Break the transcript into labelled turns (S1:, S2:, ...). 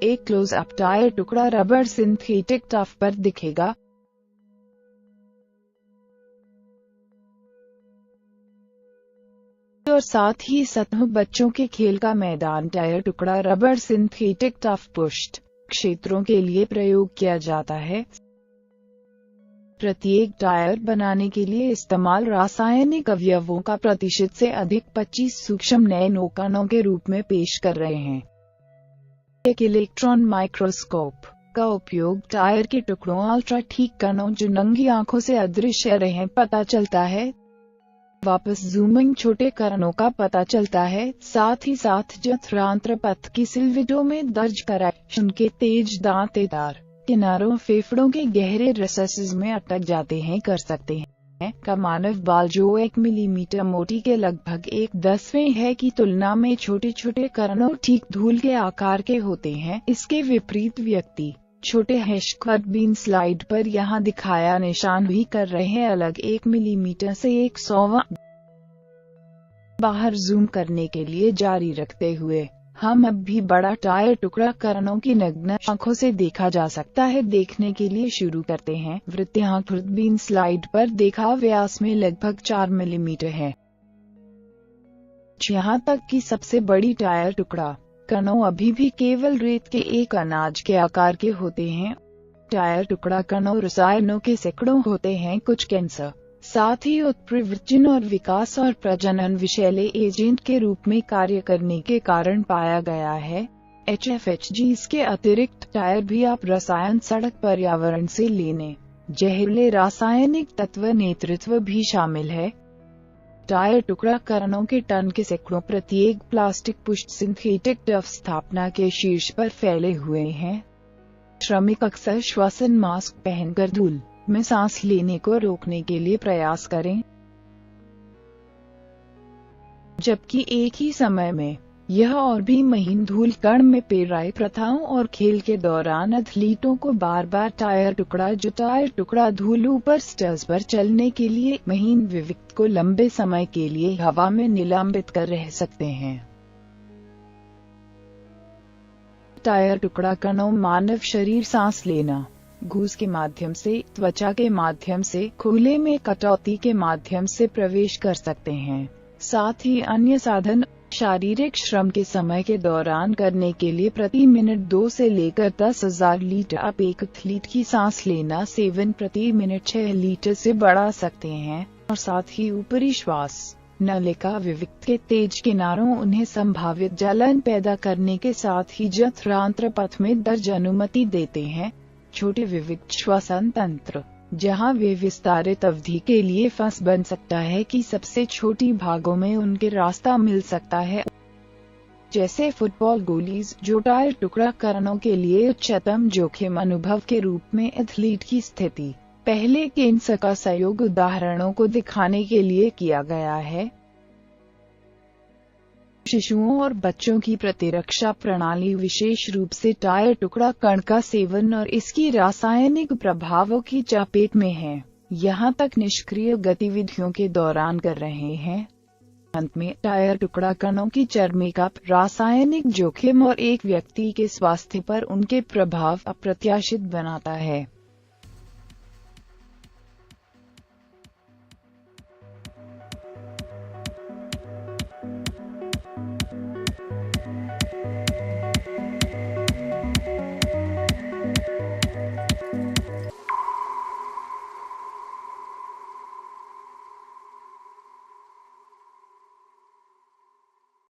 S1: एक close-up tyre टुकड़ा rubber synthetic tough पर दिखेगा। और साथ ही सतह बच्चों के खेल का मैदान टायर टुकड़ा रबर सिंथेटिक टफ पुष्ट क्षेत्रों के लिए प्रयोग किया जाता है। प्रत्येक टायर बनाने के लिए इस्तेमाल रासायनिक अवयवों का प्रतिशत से अधिक 25 सूक्ष्म नैनो कणों के रूप में पेश कर रहे हैं। एक इलेक्ट्रॉन माइक्रोस्कोप का उपयोग टायर के टुकड़ों अल्ट्रा ठीक कणों जो नंगी आंखों से अदृश्य रहे पता चलता है। वापस जूमिंग छोटे कणों का पता चलता है। साथ ही साथ जठरांत्र पथ की सिलविटों में दर्ज करेक्शन के तेज दांतेदार किनारों फेफड़ों के गहरे रेसेसेस में अटक जाते हैं कर सकते हैं का मानव बाल जो 1 मिलीमीटर मोटी के लगभग 1/10 है की तुलना में छोटे छोटे कणों ठीक धूल के आकार के होते हैं। इसके विपरीत व्यक्ति छोटे हैशकट बीन स्लाइड पर यहाँ दिखाया निशान भी कर रहे हैं अलग 1 मिलीमीटर से 100 बाहर जूम करने के लिए जारी रखते हुए हम अब भी बड़ा टायर टुकड़ा कणों की नग्न आंखों से देखा जा सकता है। देखने के लिए शुरू करते हैं। वृत्तीय बीन स्लाइड पर देखा व्यास में लगभग 4 मिलीमीटर है। यहाँ तक कि सबसे बड़ी टायर टुकड़ा कणों अभी भी केवल रेत के एक अनाज के आकार के होते हैं। टायर टुकड़ा कणों रसायनों के सैकड़ों होते हैं। कुछ कैंसर साथ ही उत्परिवर्तन और विकास और प्रजनन विषैले एजेंट के रूप में कार्य करने के कारण पाया गया है। HFHG इसके अतिरिक्त टायर भी आप रसायन सड़क पर्यावरण से लेने जहरीले रासायनिक तत्व नेतृत्व भी शामिल है। टायर टुकड़ा कणों के टन के सैकड़ों प्रत्येक प्लास्टिक पुष्ट सिंथेटिक टफ स्थापना के शीर्ष पर फैले हुए हैं। श्रमिक अक्सर श्वसन मास्क पहनकर धूल में सांस लेने को रोकने के लिए प्रयास करें, जबकि एक ही समय में यह और भी महीन धूल कण में पेराई प्रथाओं और खेल के दौरान एथलीटों को बार बार टायर टुकड़ा धूल ऊपर स्टर्स पर चलने के लिए महीन विविक्त को लंबे समय के लिए हवा में निलंबित कर रह सकते हैं। टायर टुकड़ा कणों मानव शरीर सांस लेना घूस के माध्यम से, त्वचा के माध्यम से, खुले में कटौती के माध्यम से प्रवेश कर सकते हैं। साथ ही अन्य साधन शारीरिक श्रम के समय के दौरान करने के लिए प्रति मिनट 2 से लेकर 10,000 लीटर आप एक एथलीट की सांस लेना सेवन प्रति मिनट 6 लीटर से बढ़ा सकते हैं। और साथ ही ऊपरी श्वास नलिका विविक्त के तेज किनारों उन्हें संभावित जलन पैदा करने के साथ ही जठरांत्र पथ में दर्ज अनुमति देते हैं। छोटे विविक्त श्वसन तंत्र जहां वे विस्तारित अवधि के लिए फंस बन सकता है कि सबसे छोटी भागों में उनके रास्ता मिल सकता है, जैसे फुटबॉल गोलीज जो टायर टुकड़ा कणों के लिए उच्चतम जोखिम अनुभव के रूप में एथलीट की स्थिति पहले कैंसर का सहयोग उदाहरणों को दिखाने के लिए किया गया है। शिशुओं और बच्चों की प्रतिरक्षा प्रणाली विशेष रूप से टायर टुकड़ा कण का सेवन और इसकी रासायनिक प्रभावों की चपेट में है, यहाँ तक निष्क्रिय गतिविधियों के दौरान कर रहे हैं। अंत में टायर टुकड़ा कणों की चर्बी का रासायनिक जोखिम और एक व्यक्ति के स्वास्थ्य पर उनके प्रभाव अप्रत्याशित बनाता है।